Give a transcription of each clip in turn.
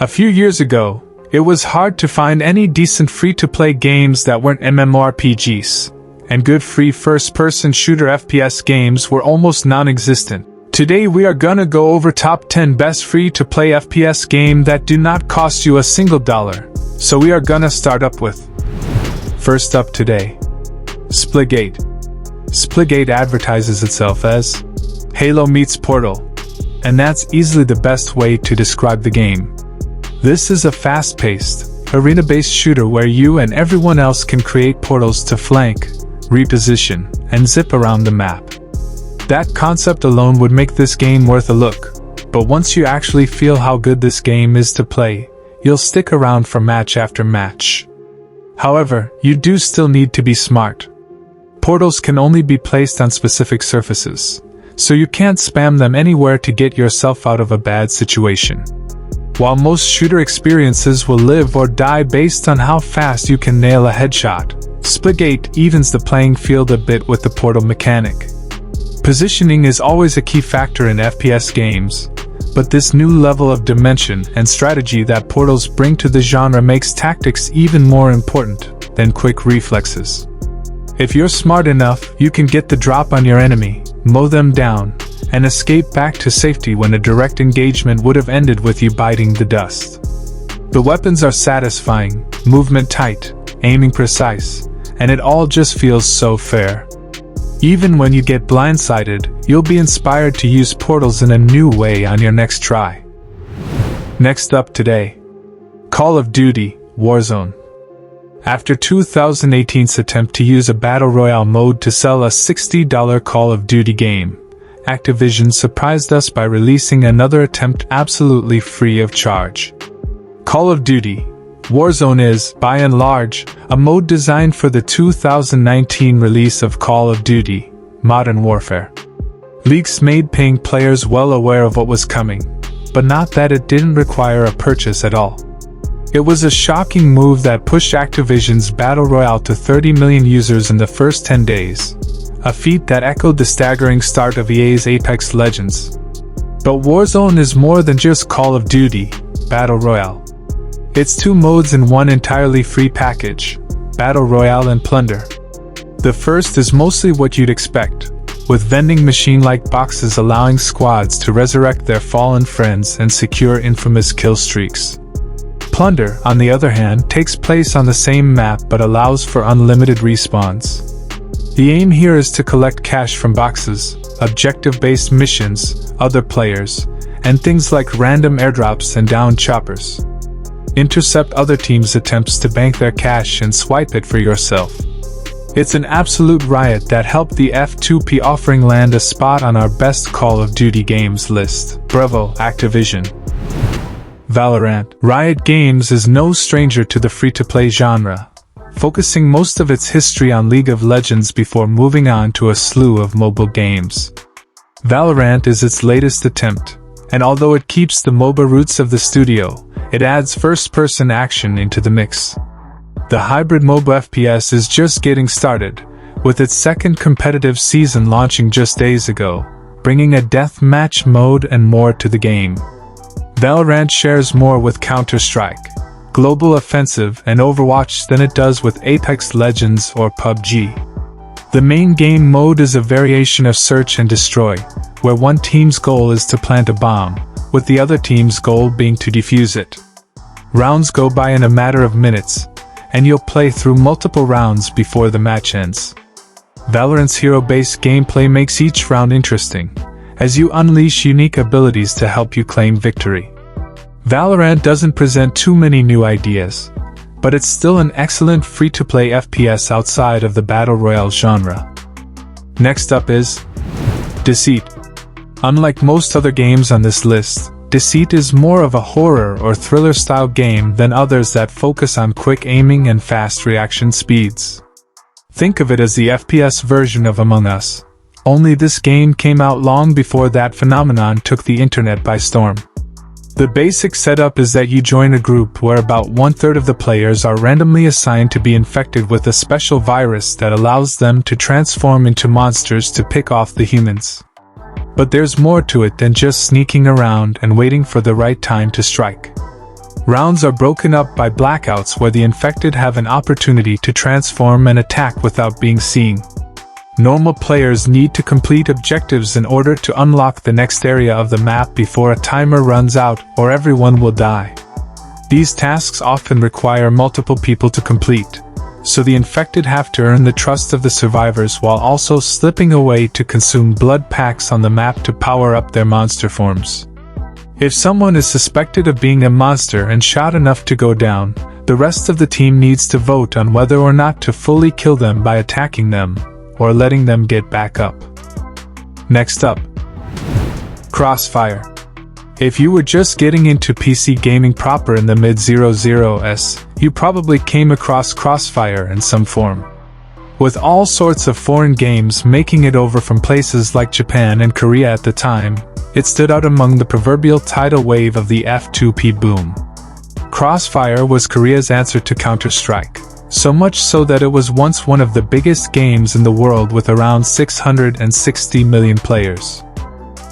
A few years ago, it was hard to find any decent free-to-play games that weren't MMORPGs, and good free first-person shooter FPS games were almost non-existent. Today we are gonna go over top 10 best free-to-play FPS game that do not cost you a single dollar. So we are gonna start up with. First up today, Splitgate. Splitgate advertises itself as Halo meets Portal, and that's easily the best way to describe the game. This is a fast-paced, arena-based shooter where you and everyone else can create portals to flank, reposition, and zip around the map. That concept alone would make this game worth a look, but once you actually feel how good this game is to play, you'll stick around for match after match. However, you do still need to be smart. Portals can only be placed on specific surfaces, so you can't spam them anywhere to get yourself out of a bad situation. While most shooter experiences will live or die based on how fast you can nail a headshot, Splitgate evens the playing field a bit with the portal mechanic. Positioning is always a key factor in FPS games, but this new level of dimension and strategy that portals bring to the genre makes tactics even more important than quick reflexes. If you're smart enough, you can get the drop on your enemy, mow them down, and escape back to safety when a direct engagement would have ended with you biting the dust. The weapons are satisfying, movement tight, aiming precise, and it all just feels so fair. Even when you get blindsided, you'll be inspired to use portals in a new way on your next try. Next up today, Call of Duty Warzone. After 2018's attempt to use a Battle Royale mode to sell a $60 Call of Duty game, Activision surprised us by releasing another attempt absolutely free of charge. Call of Duty Warzone is, by and large, a mode designed for the 2019 release of Call of Duty Modern Warfare. Leaks made paying players well aware of what was coming, but not that it didn't require a purchase at all. It was a shocking move that pushed Activision's Battle Royale to 30 million users in the first 10 days, a feat that echoed the staggering start of EA's Apex Legends. But Warzone is more than just Call of Duty Battle Royale. It's two modes in one entirely free package, Battle Royale and Plunder. The first is mostly what you'd expect, with vending machine-like boxes allowing squads to resurrect their fallen friends and secure infamous kill streaks. Plunder, on the other hand, takes place on the same map but allows for unlimited respawns. The aim here is to collect cash from boxes, objective-based missions, other players, and things like random airdrops and downed choppers. Intercept other teams' attempts to bank their cash and swipe it for yourself. It's an absolute riot that helped the F2P offering land a spot on our best Call of Duty games list. Bravo, Activision. Valorant. Riot Games is no stranger to the free-to-play genre, focusing most of its history on League of Legends before moving on to a slew of mobile games. Valorant is its latest attempt, and although it keeps the MOBA roots of the studio, it adds first-person action into the mix. The hybrid MOBA FPS is just getting started, with its second competitive season launching just days ago, bringing a deathmatch mode and more to the game. Valorant shares more with Counter-Strike, Global Offensive, and Overwatch than it does with Apex Legends or PUBG. The main game mode is a variation of Search and Destroy, where one team's goal is to plant a bomb, with the other team's goal being to defuse it. Rounds go by in a matter of minutes, and you'll play through multiple rounds before the match ends. Valorant's hero-based gameplay makes each round interesting, as you unleash unique abilities to help you claim victory. Valorant doesn't present too many new ideas, but it's still an excellent free-to-play FPS outside of the Battle Royale genre. Next up is Deceit. Unlike most other games on this list, Deceit is more of a horror or thriller-style game than others that focus on quick aiming and fast reaction speeds. Think of it as the FPS version of Among Us, only this game came out long before that phenomenon took the internet by storm. The basic setup is that you join a group where about 1/3 of the players are randomly assigned to be infected with a special virus that allows them to transform into monsters to pick off the humans. But there's more to it than just sneaking around and waiting for the right time to strike. Rounds are broken up by blackouts where the infected have an opportunity to transform and attack without being seen. Normal players need to complete objectives in order to unlock the next area of the map before a timer runs out or everyone will die. These tasks often require multiple people to complete, so the infected have to earn the trust of the survivors while also slipping away to consume blood packs on the map to power up their monster forms. If someone is suspected of being a monster and shot enough to go down, the rest of the team needs to vote on whether or not to fully kill them by attacking them, or letting them get back up. Next up, Crossfire. If you were just getting into PC gaming proper in the mid-00s, you probably came across Crossfire in some form. With all sorts of foreign games making it over from places like Japan and Korea at the time, it stood out among the proverbial tidal wave of the F2P boom. Crossfire was Korea's answer to Counter-Strike. So much so that it was once one of the biggest games in the world with around 660 million players.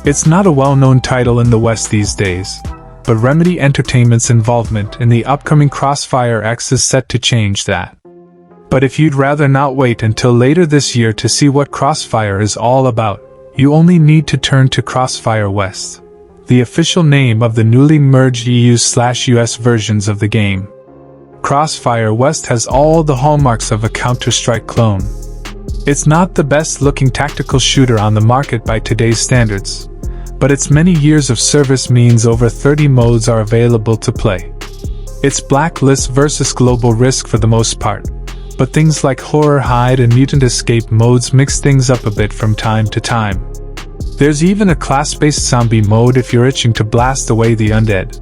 It's not a well-known title in the West these days, but Remedy Entertainment's involvement in the upcoming Crossfire X is set to change that. But if you'd rather not wait until later this year to see what Crossfire is all about, you only need to turn to Crossfire West, the official name of the newly merged EU/US versions of the game. Crossfire West has all the hallmarks of a Counter-Strike clone. It's not the best-looking tactical shooter on the market by today's standards, but its many years of service means over 30 modes are available to play. It's Blacklist versus Global Risk for the most part, but things like Horror Hide and Mutant Escape modes mix things up a bit from time to time. There's even a class-based zombie mode if you're itching to blast away the undead.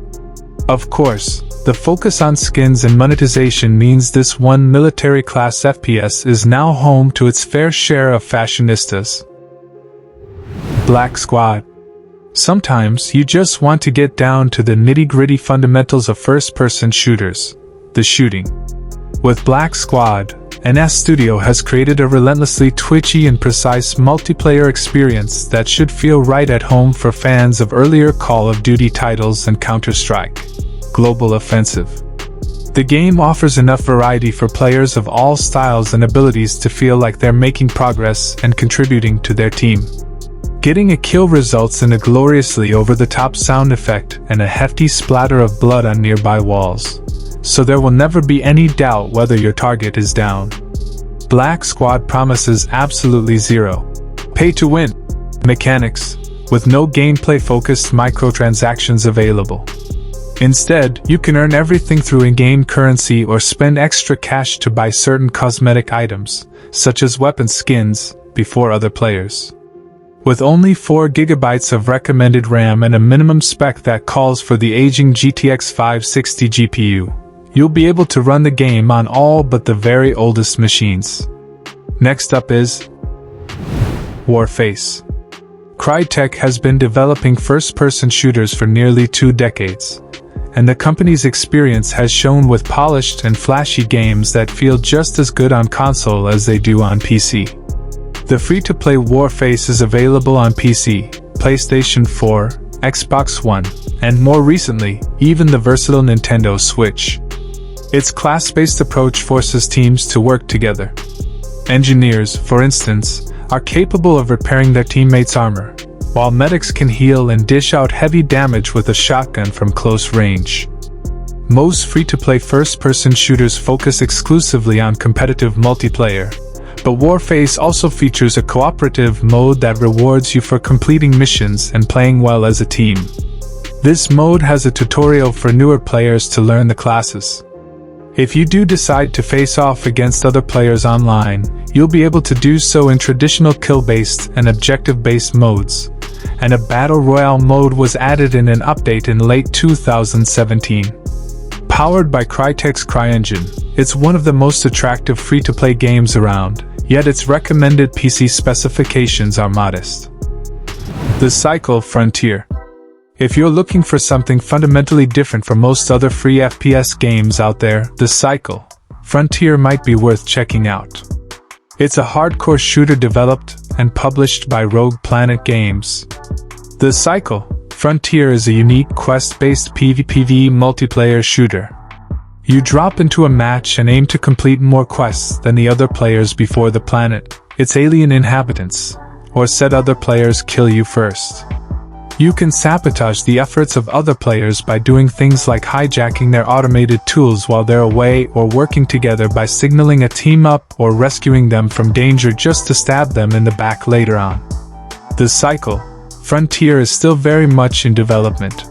Of course, the focus on skins and monetization means this one military-class FPS is now home to its fair share of fashionistas. Black Squad. Sometimes you just want to get down to the nitty-gritty fundamentals of first-person shooters, the shooting. With Black Squad, NS Studio has created a relentlessly twitchy and precise multiplayer experience that should feel right at home for fans of earlier Call of Duty titles and Counter-Strike Global Offensive. The game offers enough variety for players of all styles and abilities to feel like they're making progress and contributing to their team. Getting a kill results in a gloriously over-the-top sound effect and a hefty splatter of blood on nearby walls, so there will never be any doubt whether your target is down. Black Squad promises absolutely zero pay-to-win mechanics, with no gameplay-focused microtransactions available. Instead, you can earn everything through in-game currency or spend extra cash to buy certain cosmetic items, such as weapon skins, before other players. With only 4 GB of recommended RAM and a minimum spec that calls for the aging GTX 560 GPU, you'll be able to run the game on all but the very oldest machines. Next up is Warface. Crytek has been developing first-person shooters for nearly 2 decades, and the company's experience has shown with polished and flashy games that feel just as good on console as they do on PC. The free-to-play Warface is available on PC, PlayStation 4, Xbox One, and more recently, even the versatile Nintendo Switch. Its class-based approach forces teams to work together. Engineers, for instance, are capable of repairing their teammates' armor, while medics can heal and dish out heavy damage with a shotgun from close range. Most free-to-play first-person shooters focus exclusively on competitive multiplayer, but Warface also features a cooperative mode that rewards you for completing missions and playing well as a team. This mode has a tutorial for newer players to learn the classes. If you do decide to face off against other players online, you'll be able to do so in traditional kill-based and objective-based modes, and a Battle Royale mode was added in an update in late 2017. Powered by Crytek's CryEngine, it's one of the most attractive free-to-play games around, yet its recommended PC specifications are modest. The Cycle Frontier. If you're looking for something fundamentally different from most other free FPS games out there, The Cycle Frontier might be worth checking out. It's a hardcore shooter developed and published by Rogue Planet Games. The Cycle Frontier is a unique quest-based PvP multiplayer shooter. You drop into a match and aim to complete more quests than the other players before the planet, its alien inhabitants, or set other players kill you first. You can sabotage the efforts of other players by doing things like hijacking their automated tools while they're away, or working together by signaling a team up or rescuing them from danger just to stab them in the back later on. The cycle, Frontier, is still very much in development.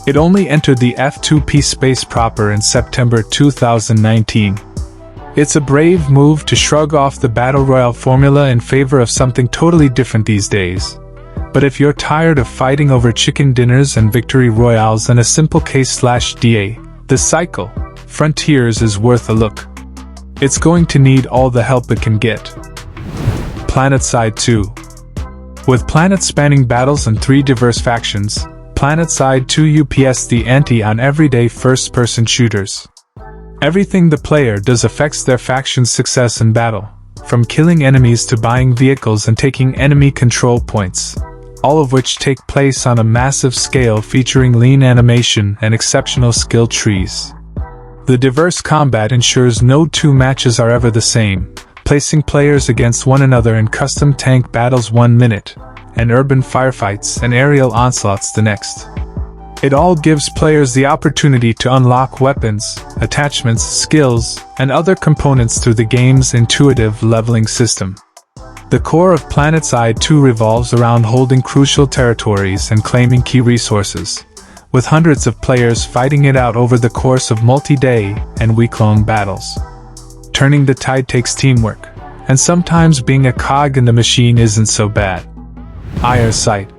It only entered the F2P space proper in September 2019. It's a brave move to shrug off the Battle Royale formula in favor of something totally different these days. But if you're tired of fighting over chicken dinners and victory royales and a simple K/DA, the cycle, Frontiers, is worth a look. It's going to need all the help it can get. PlanetSide 2. With planet-spanning battles and 3 diverse factions, PlanetSide 2 ups the ante on everyday first-person shooters. Everything the player does affects their faction's success in battle, from killing enemies to buying vehicles and taking enemy control points, all of which take place on a massive scale featuring lean animation and exceptional skill trees. The diverse combat ensures no 2 matches are ever the same, placing players against one another in custom tank battles 1 minute, and urban firefights and aerial onslaughts the next. It all gives players the opportunity to unlock weapons, attachments, skills, and other components through the game's intuitive leveling system. The core of PlanetSide 2 revolves around holding crucial territories and claiming key resources, with hundreds of players fighting it out over the course of multi-day and week-long battles. Turning the tide takes teamwork, and sometimes being a cog in the machine isn't so bad. Sight.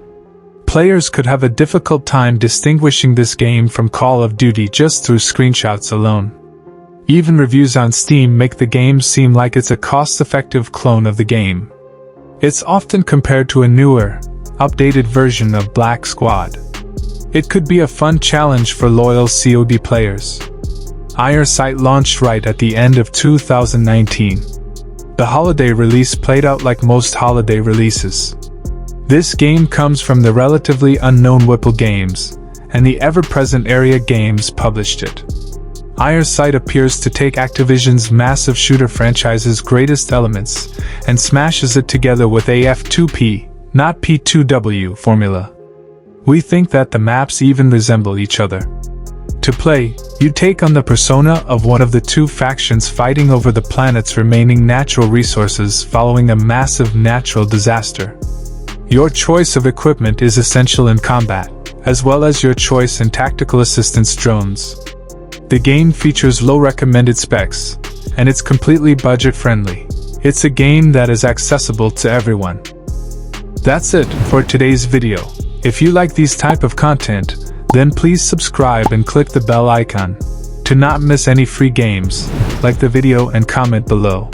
Players could have a difficult time distinguishing this game from Call of Duty just through screenshots alone. Even reviews on Steam make the game seem like it's a cost-effective clone of the game. It's often compared to a newer, updated version of Black Squad. It could be a fun challenge for loyal COD players. Sight launched right at the end of 2019. The holiday release played out like most holiday releases. This game comes from the relatively unknown Whipple Games, and the ever-present Area Games published it. Sight appears to take Activision's massive shooter franchise's greatest elements and smashes it together with a F2P, not P2W formula. We think that the maps even resemble each other. To play, you take on the persona of one of the 2 factions fighting over the planet's remaining natural resources following a massive natural disaster. Your choice of equipment is essential in combat, as well as your choice in tactical assistance drones. The game features low recommended specs, and it's completely budget-friendly. It's a game that is accessible to everyone. That's it for today's video. If you like these type of content, then please subscribe and click the bell icon to not miss any free games. Like the video and comment below.